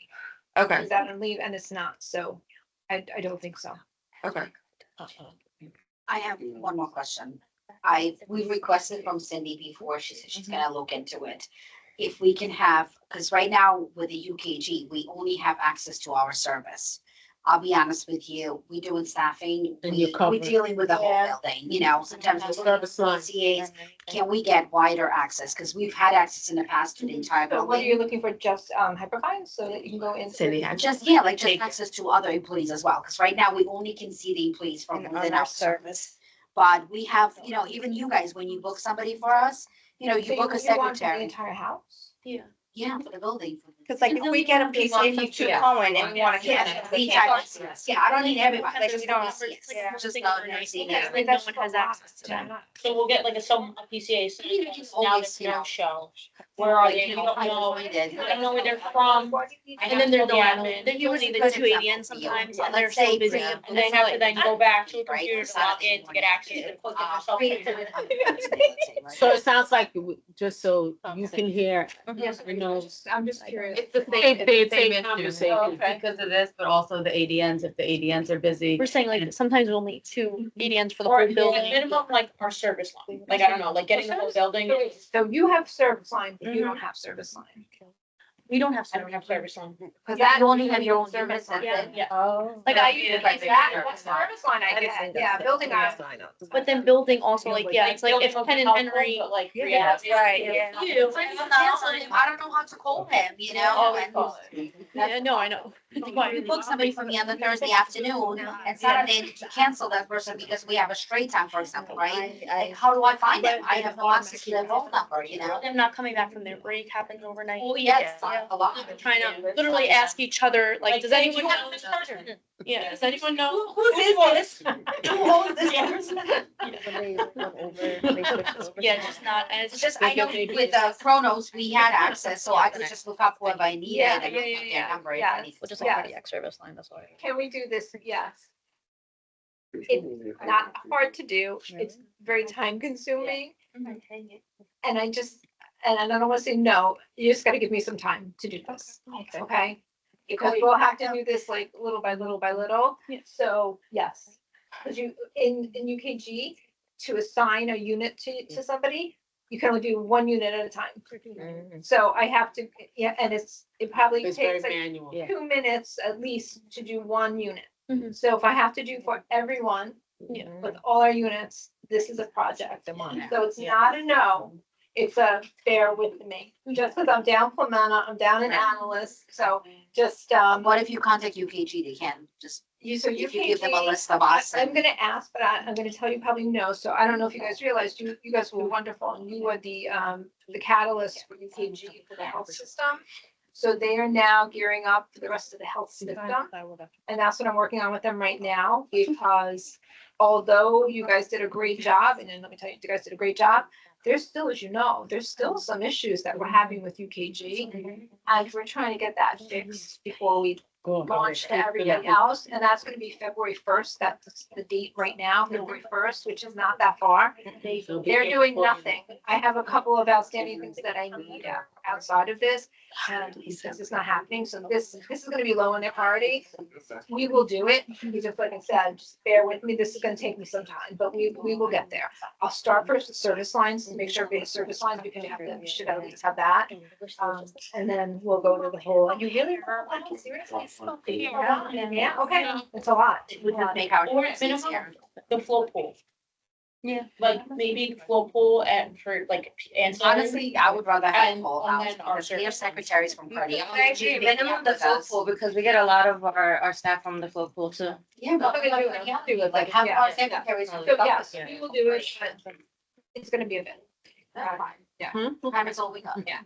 Okay, Is that on leave and it's not, so I don't think so. okay. I have one more question. We requested from Cindy before, she said she's gonna look into it. If we can have, because right now with the UKG, we only have access to our service. I'll be honest with you, we doing staffing, And you're we're covered. dealing with the whole Yeah. building, you know, sometimes The we're service line. CAs. Can we get wider access? Because we've had access in the past to the entire So what are you building. looking for, just hyperfine, so that you can go into? Cindy had. Just, yeah, like just Take it. access to other employees as well, because right now we only can see the employees from And within on our our service. But we have, you know, even you guys, when you book somebody for us, you know, So you book a want for the secretary. entire house? Yeah, for the building. Cause like if we get a PCA to Cohen and we wanna Yeah, cancel the the entire campus. nurses. Yeah, I don't need everybody. Like, we don't- Just Just the like nursing. Yeah, like no one has access to them. So we'll get like a PCA, so You just now always, there's you know, no show. Where are like, they? you We know, don't know. I did. I don't know where they're from. And then there's the Yeah. admin, then usually the Good two ADNs example for you. sometimes, Yeah, and they're let's so say busy. pre- And they have to then go back to a Right, computer to Saturday log in to get morning. access and click on yourself. So it sounds like, just so you can hear, Yes, you know, I'm just curious. It's the Same- same, it's the same same issue. conversation. It's because of this, but also the ADNs, if the ADNs are busy. We're saying like sometimes we'll need two ADNs for the Or whole yeah, building. minimum like our service line, like I don't know, like getting the whole building. So you have service line, but you don't have service line. We don't have service line. Cause Yeah, that. you only have your own service unit, line. that's it. Yeah. oh. Like I use That's service line I get, yeah, building I. but then building also like, yeah, it's like if Ken and Henry. But like, Yeah. Right, yeah. You, I don't know how to call him, you know, and. Yeah, no, I know. You book somebody for me on the Thursday afternoon and Saturday and to cancel that person because we have a straight time, for example, right? Like, how do I find them? I have no access to their phone number, you know? Them not coming back from their break happens overnight. Oh, yes, Yeah. a lot. Trying to literally ask each other, like, does hey, anyone do you have know? this person? Yeah, does anyone know? Who's this? Who owns this person? Yeah, just not as. It's just, I know with Chronos, we had access, so I could just look up whoever I needed Yeah, and yeah, look yeah, up their yeah. number if Yeah. I need. Which is Yeah. like cardiac service line, that's why. Can we do this? Yes. It's not hard to do. It's very time consuming. And I just, and I don't wanna say no, you just gotta give me some time to do this, okay? Because we'll have to do this like little by little by little. Yeah. So, yes. Cause you, in UKG, to assign a unit to somebody, you can only do one unit at a time. So I have to, yeah, and it probably It's very takes like manual. 2 minutes at least to do one unit. Mhm. So if I have to do for everyone, Yeah. with all our units, this is a project. So it's not a no, it's a bear with me. Just because I'm down Clementa, I'm down an analyst, so just, What if you contact UKG, they can just, so if you give them a UKG, list of us I'm and. gonna ask, but I'm gonna tell you probably no, so I don't know if you guys realized, you guys were wonderful, and you were the catalyst for UKG for the health system. So they are now gearing up for the rest of the health system, and that's what I'm working on with them right now, because although you guys did a great job, and then let me tell you, you guys did a great job, there's still, as you know, there's still some issues that we're having with UKG, and we're trying to get that fixed before we launch to everything else, and that's gonna be February 1st, that's the date right now, February 1st, which is not that far. They're doing nothing. I have a couple of outstanding things that I need outside of this, and this is not happening, so this is gonna be low on their priority. We will do it, you just like I said, just bear with me, this is gonna take me some time, but we will get there. I'll start first with service lines, to make sure we have service lines, because you have to, should at least have that. And then we'll go to the whole, you really, seriously? Yeah, okay, it's a lot. It would make our. Or jobs minimum, easier. the flow pool. Yeah. Like maybe flow pool and for like ancillary. Honestly, I would rather have And- full and house then our because we have service. secretaries from cardiology. I agree, they minimum work the with float us. pool, because we get a lot of our staff from the float pool too. Yeah, but Okay, like, do it, do it, like have yeah, our yeah. secretaries. So yes, we will do it, but it's gonna be a bit. That's fine. Time is all we got. Yeah.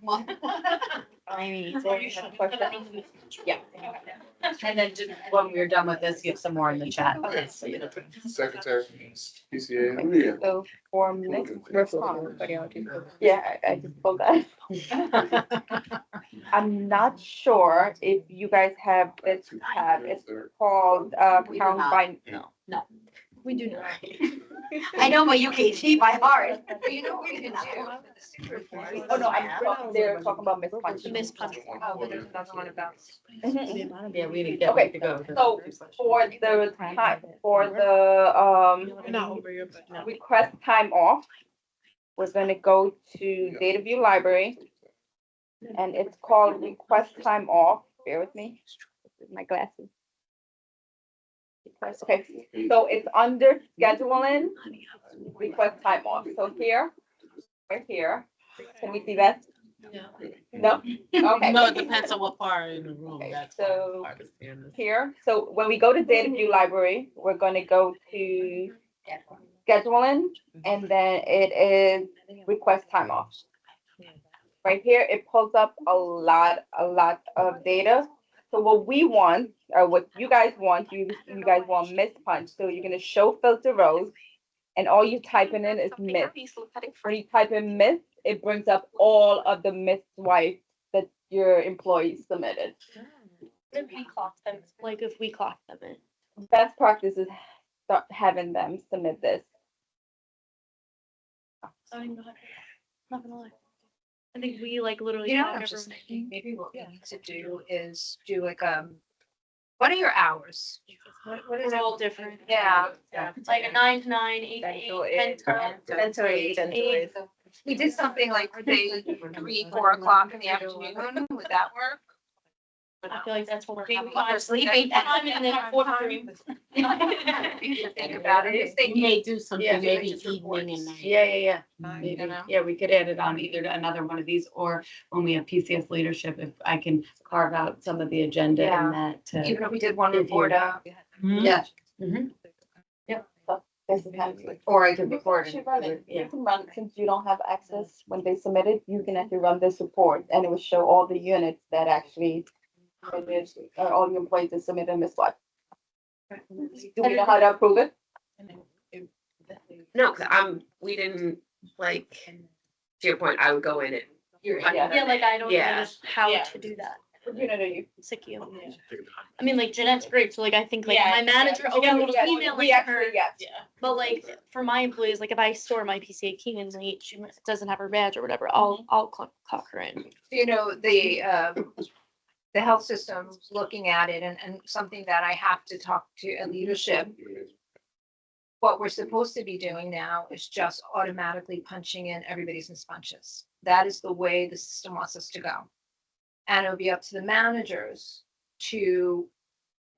I mean, so you have a question? Yeah. And then just when we're done with this, give some more in the chat. Secretary, PCA. Okay, so for Ms. Yeah, I just pulled that. I'm not sure if you guys have this tab. It's called We do count not. by. We do not. I know my UKG by heart. But you know what we can do for the super report? Oh no, they're talking about Miss Punch. Miss Punch. Oh, but there's another one about. Mhm. Yeah, we didn't get Okay, to go. so for the time, for the We're not over your budget. request time off, we're gonna go to data view library. And it's called request time off. Bear with me. My glasses. Okay, so it's under scheduling, request time off. So here, right here, can we see that? No? Okay. No, it depends on what part in the room, Okay, that's. so why it's hard to understand. Here, so when we go to data view library, we're gonna go to scheduling, and then it is request time off. Right here, it pulls up a lot of data. So what we want, or what you guys want, you guys want Miss Punch, so you're gonna show filter rows, and all you typing in is Miss. When you type in Miss, it brings up all of the Miss swipes that your employees submitted. If we clock them, like if we clock them in. Best practice is start having them submit this. I don't even know how to, not gonna lie. I think we like literally. You know, clock I'm just everyone. thinking, maybe what we need to do is do like, what are your hours? What is We're it? all different. Yeah. It's like a 9 to 9, 8 to 8, 10 to 8. We did something like, say, 3, 4 o'clock in the afternoon, would that work? I feel like that's what we're. Maybe having. we're sleeping. Time and then 4 to 3. You should think about it, if they We may do Yeah. something, maybe Just evening and reports. night. Yeah. You Maybe, know? yeah, we could add it on either to another one of these, or when we have PCS leadership, if I can carve out some of the agenda Yeah. in that to. Even if we did one If you- report, Yeah. This is how it's- Or I could You record can it. actually run it. You Yeah. can run, since you don't have access when they submit it, you can actually run this report, and it will show all the units that actually submitted, or all the employees that submitted Miss What. Do we know how to approve it? No, we didn't, like, to your point, I would go in and. Yeah, like I don't know Yeah. just how Yeah. to do that. What unit are you? Sick you. I mean, like Jeanette's great, so like I think like Yeah, my manager, Yeah, okay, we we'll got- email we it to actually, her. yes. Yeah. But like for my employees, like if I store my PCA key in late, she doesn't have her badge or whatever, I'll clock her in. you know, the health system's looking at it, and something that I have to talk to leadership. What we're supposed to be doing now is just automatically punching in everybody's Miss Punches. That is the way the system wants us to go. And it'll be up to the managers to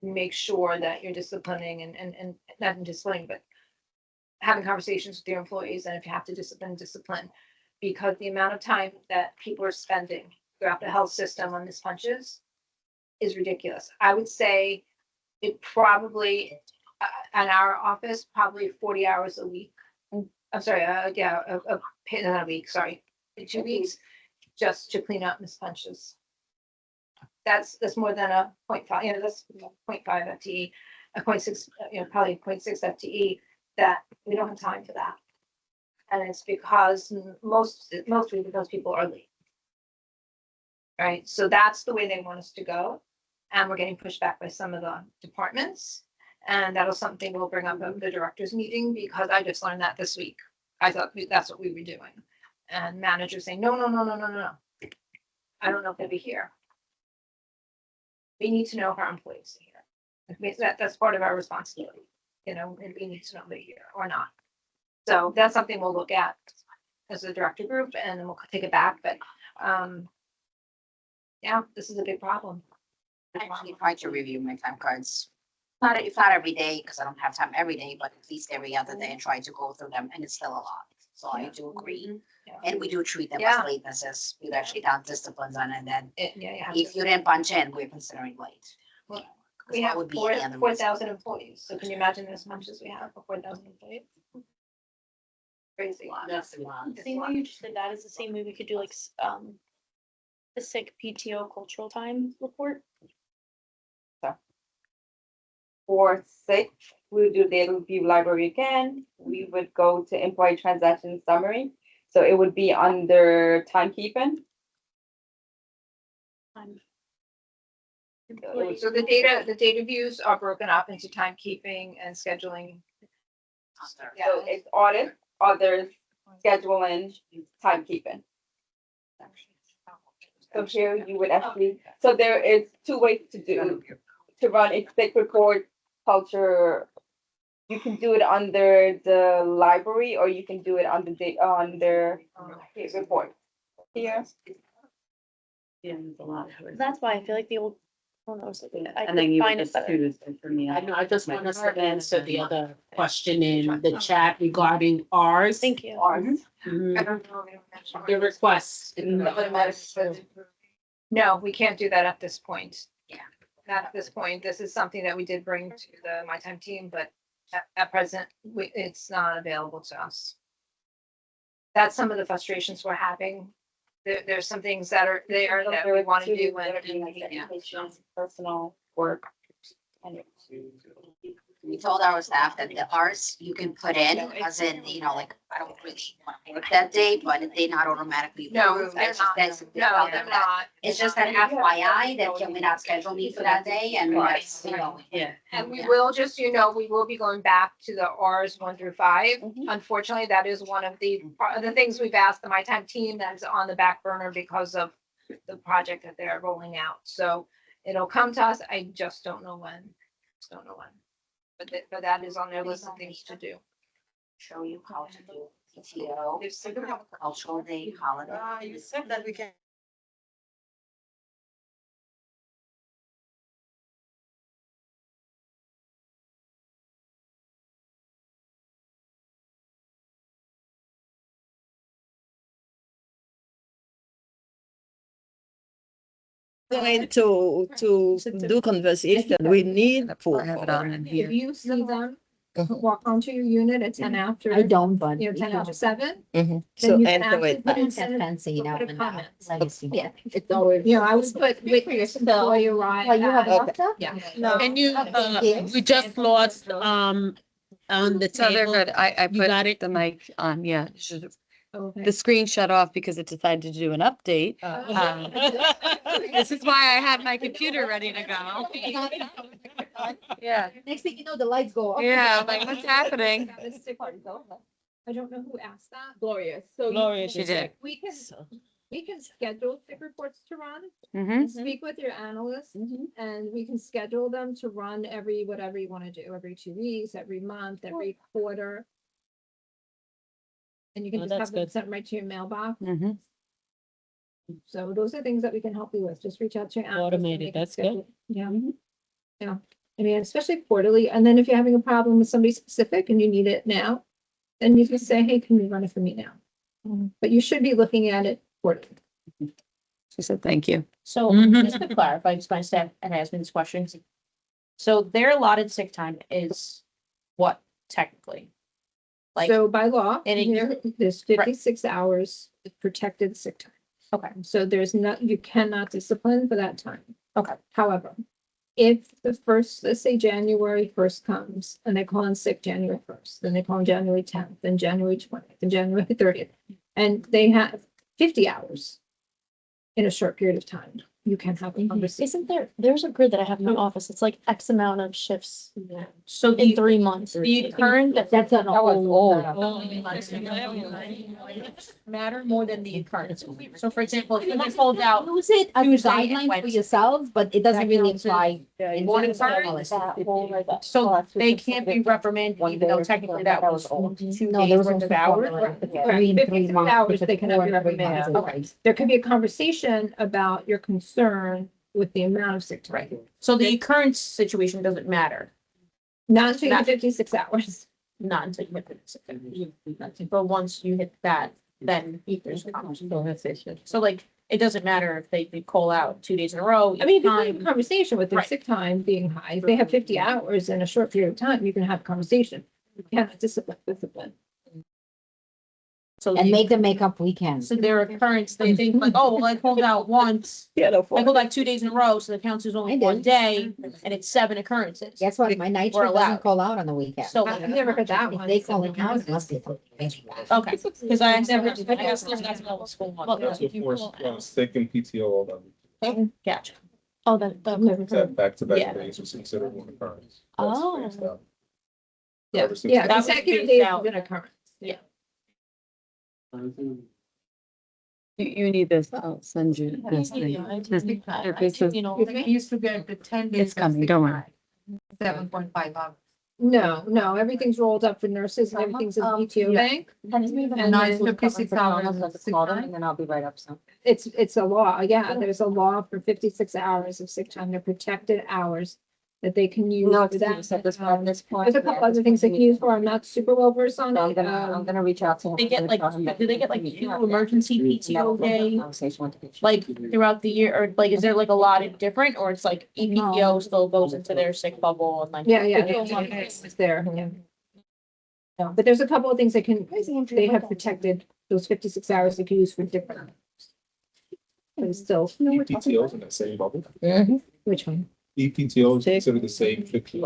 make sure that you're disciplining and not in disciplining, but having conversations with your employees, and if you have to discipline. Because the amount of time that people are spending throughout the health system on Miss Punches is ridiculous. I would say it probably, in our office, probably 40 hours a week. I'm sorry, not a week, sorry, in 2 weeks, just to clean up Miss Punches. That's more than a 0.5, that's 0.5 FTE, a 0.6, probably 0.6 FTE, that we don't have time for that. And it's because mostly because people are late. Right, so that's the way they want us to go. And we're getting pushed back by some of the departments. And that was something we'll bring up at the directors meeting, because I just learned that this week. I thought that's what we were doing. And managers saying, no. I don't know if they'll be here. We need to know if our employees are here. That's part of our responsibility, and we need to know if they're here or not. So that's something we'll look at as a director group, and then we'll take it back, but, yeah, this is a big problem. I actually try to review my time cards. If not every day, because I don't have time every day, but at least every other day, and try to go through them, and it's still a lot. So I do agree, Yeah. and we do treat them Yeah. as latenesses. We've actually done disciplines on, and then Yeah, you have if to. you didn't punch in, we're considering late. Well, 'Cause We that have would be the other reason. 4,000 employees, so can you imagine as much as we have for 4,000 employees? Crazy. That's a lot. The same way you just did that is the same way we could do like, the sick PTO cultural time report. For six, we would do daily review library again. We would go to employee transaction summary. So it would be under timekeeping. So the data views are broken up into timekeeping and scheduling. Yeah. So it's audit, others, scheduling, timekeeping. So here you would actually, so there is two ways to run a sick report culture. You can do it under the library or you can do it on under report. Here, Yeah, there's a lot. That's why I feel like the old, I don't know, so I And then could you find would it just better. choose for me. I know, I just want us to answer the other question in the chat regarding ours. Thank you. ours. Mhm. I don't know. The request. No, we can't do that at this point. Yeah. Not at this point. This is something that we did bring to the My Time team, but at present, it's not available to us. That's some of the frustrations we're having. There's some things that are there that we want to do and Personal work. We told our staff that the hours you can put in, as in, like, I don't really want to work that day, but they're not automatically No, approved. they're It's just- not. that's- No, they're not. It's just an FYI that can we not schedule me for that day and that's, Yeah. And we will, just, we will be going back to the Rs 1 through 5. Mhm. Unfortunately, that is one of the things we've asked the My Time team that is on the back burner because of the project that they're rolling out. So it'll come to us. I just don't know when. But that is on their list of things to do. show you how to do PTO, cultural day, holiday. You said that we can. Going to do conversation, we need for. If you see them walk onto your unit at 10 after. I don't, but. 10 after 7. So, you and can do actually it. put in fancy, put a comment. Yeah, it's always. I would put with your employee arrive. Well, you have at- WhatsApp? Yeah. Can you, Yes. we just lost, on the So they're table. good. I You got put it? the mic on, yeah. Okay. The screen shut off because it decided to do an update. This is why I had my computer ready to go. Yeah, Next thing you know, the lights go off. yeah, I'm like, what's happening? I don't know who asked that. Gloria, so. Gloria, She did. We can schedule sick reports to run, Mm-hmm. speak with your analyst, and we can schedule them to run every, whatever you want to do, every 2 weeks, every month, every quarter. And you can Oh, just that's have them good. sent right to your mailbox. Mm-hmm. So those are things that we can help you with. Just reach out to your analyst. and Automated, they can that's good. schedule- Yeah. Yeah. I mean, especially quarterly. And then if you're having a problem with somebody specific and you need it now, then you can say, hey, can you run it for me now? But you should be looking at it quarterly. She said, thank you. So Mhm. just to clarify, because my staff had asked me this question. So their allotted sick time is what technically? Like, So by law, And it- there's 56 hours of protected sick time. okay, So there's not, you cannot discipline for that time. okay, However, if the first, let's say January 1st comes and they call in sick January 1st, then they call in January 10th, then January 20th, then January 30th, and they have 50 hours in a short period of time, you can have a conversation. There's a grid that I have in my office. It's like X amount of shifts so in the 3 months. current, That's an old. Matter more than the current. So for example, if someone called out. Use it as a Tuesday and guideline for Wednesday. yourselves, but it doesn't really apply. Morning So they can't be reprimanded, even though technically that was 2 No, there days was worth of also hours. formula. Right, 56 hours, they can have your reprimand. Okay. There could be a conversation about your concern with the amount of sick time. Right. So the current situation doesn't matter, Not until you Not- have 56 hours. not until you hit it. But once you hit that, then there's a conversation. So like, it doesn't matter if they call out 2 days in a row. I mean, if you time- have a conversation with their Right. sick time being high, if they have 50 hours in a short period of time, you can have a conversation. You cannot discipline. So And make them make up weekends. so their occurrence, they think like, oh, well, I called out once. I called out 2 days in a row, so the counts is only I one did. day, and it's 7 occurrences. Guess what? My night We're shift doesn't allowed. call out on the weekend. So, I've never heard that If one. they call it out, it must be something major. okay, because I never, I asked them, that's not what school Well, wants. So if you for pull out- sick and PTO all that week. Gotcha. Oh, that, That back-to-back Yeah. days was considered one occurrence. Oh. That's spaced out. Yeah, Ever since yeah, That was consecutive spaced days out. is an occurrence. You need this, I'll send you this thing. You know, They used to get the 10 days. It's coming, don't worry. 7.5 hours. No, everything's rolled up for nurses and everything's in the PTO yeah. bank. And I 56 hours. Sick time. And then I'll be right up, so. It's a law, yeah, there's a law for 56 hours of sick time, they're protected hours that they can use. No, for it's that. at this point, There's a couple other things they can use for, I'm not super well versed on So I'm it. gonna reach out to him. They get like, do they get like 2 emergency PTO days, like throughout the year, or like, is there like a lot of different, or it's like EPTO still goes into their sick bubble and like? Yeah, It's it's there, yeah. No, but there's a couple of things they can, they have protected those 56 hours they can use for different. But it's still, EPTOs in that same bubble. which one? EPTO is considered the same 56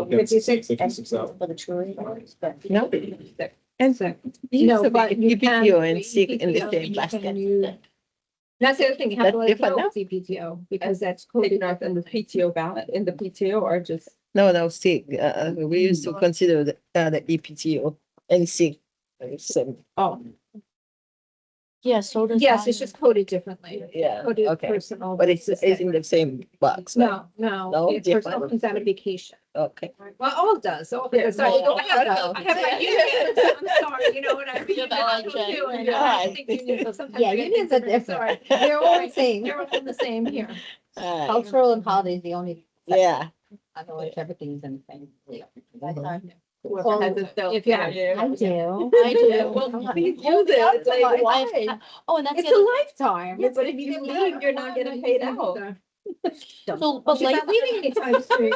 hours. No. And So, you no, used to but be you can. EPTO and sick in the EPTO, same you can basket. use- That's the other thing, you have to That's let it different know now? it's EPTO, because that's Taking coded. off in the PTO balance, in the PTO or just. No, sick. We used to consider the EPTO and sick. Same. Oh, yeah, so does. yes, mine. it's just coded differently. Yeah, Coded okay. personal. But it's versus in the same box. right? No, No, it's personal different. comes out of vacation. Okay. Well, all does, all Yeah, does. Sorry, well, I have my unions, I'm sorry, you know what I mean? Yeah, I like that. too, and Yeah. I think unions sometimes Yeah, we get unions are different, different. sorry. They're all the same. They're all the same here. Cultural and holidays, the only. Yeah. Otherwise, everything's in the same. Whoever has it still. If you have- I do. I do. Well, please use it. It's like, why? Oh, and that's It's the a other, lifetime. Yeah, but if you leave, you're not getting paid out. so, but She's like, not leaving anytime soon.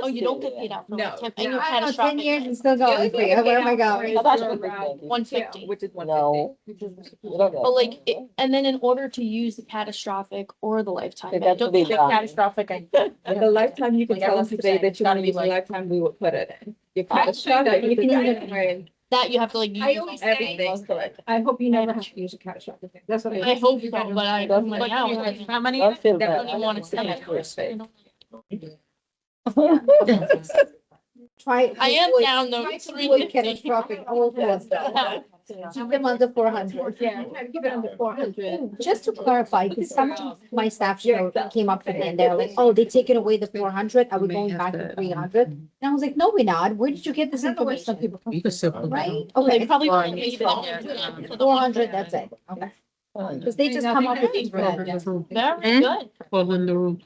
oh, you don't get paid out for No, lifetime, and no. you're I don't know, 10 catastrophic. years and still going for you. Where am I going? Oh, that's You're what around 150. Which is one No. But like, and then in order to use the catastrophic or the lifetime, They man, got to don't be get done. Catastrophic, and The lifetime, you can Like tell us everyone's today saying, that it's you gotta want to be use like- lifetime, we will put it in. Your Actually, catastrophic, you can that- use it for that you have to like use. I always say, everything. Correct. I hope you never have to use a catastrophic thing. That's what I hope so, but I, Don't- but now, how many? Don't feel I bad. don't even wanna say it. Try. I am avoid- down though, try it's to avoid 350. catastrophic overload. Keep them under 400. Yeah, try to keep it under 400. Just to clarify, because some of my staff came up to me and they're like, oh, they taken away the 400. Are we going back to 300? And I was like, no, we're not. Where did you get this I don't know where some information? people. You could simplify. Right? Oh, they Okay. probably. Well, won't leave it in there. 400, that's it. Okay. Because they just come up with these. Very Hmm? good. Well, in the room.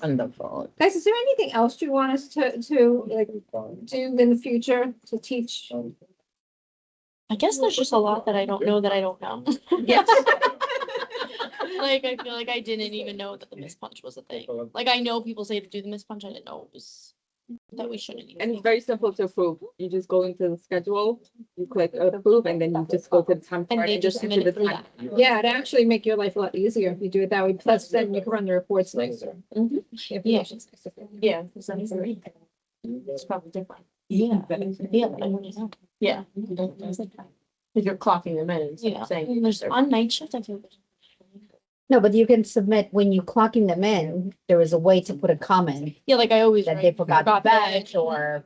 Wonderful. Guys, is there anything else you want us to like do in the future to teach? I guess there's just a lot that I don't know that I don't know. Yes. Like, I feel like I didn't even know that the miss punch was a thing. Like, I know people say to do the miss punch, I didn't know it was, that we shouldn't And even. it's very simple to approve. You just go into the schedule, you click approve, and then you just go to the time. And card they just enter submit it the through time. that. Yeah, it'd actually make your life a lot easier if you do it that way. Plus, then you can run the reports nicer. Mhm. Yeah. Yeah. because then it's very- It's probably different. Yeah, yeah, but I don't know. Yeah. Because you're clocking them in and Yeah, saying. and there's, on night shift, I feel. No, but you can submit, when you clocking them in, there is a way to put a comment Yeah, like I always. that write, they forgot to "Forgot badge or,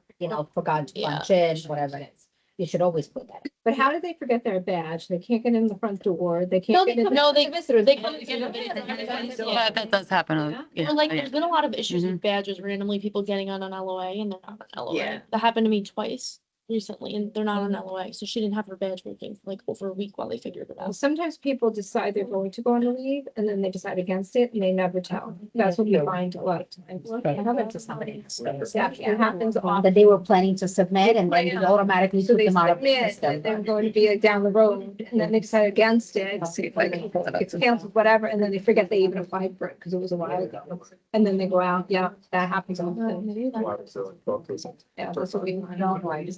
forgot to Yeah. punch in, whatever it is. You should always put that. But how did they forget their badge? They can't get in the front door. They No, can't they get in. come, no, they visitors. come to get a Yeah, that does happen. Yeah. Or like, yeah. there's been a lot of issues with badges, randomly people getting on an LOA and they're not on LOA. Yeah. That happened to me twice recently and they're not on LOA, so she didn't have her badge working for like over a week while they figured it out. Sometimes people decide they're going to go on a leave and then they decide against it and they never tell. That's what we find a lot of times. I have it to somebody else. Yeah, it happens often. That they were planning to submit and then you automatically So took they them out of the submit that system. they're going to be like down the road and then they decide against it, see, like it's canceled, whatever, and then they forget they even applied for it because it was a while ago. And then they go out, yeah, that happens often. Yeah, that's what we don't like.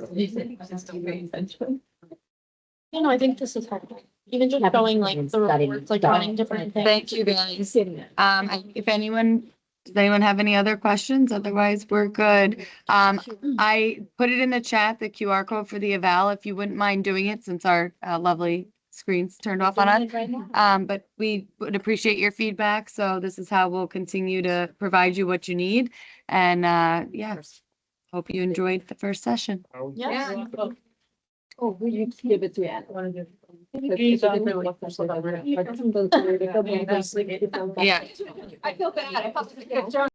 You know, I think this is helpful. Even just showing like the reports, like running different things. Thank you, guys. If anyone, does anyone have any other questions? Otherwise, we're good. I put it in the chat, the QR code for the eval, if you wouldn't mind doing it since our lovely screen's turned off on us. But we would appreciate your feedback. So this is how we'll continue to provide you what you need. And yeah, hope you enjoyed the first session. Yeah. Oh, will you give it to Anne? One of your. Yeah. I feel bad. I felt like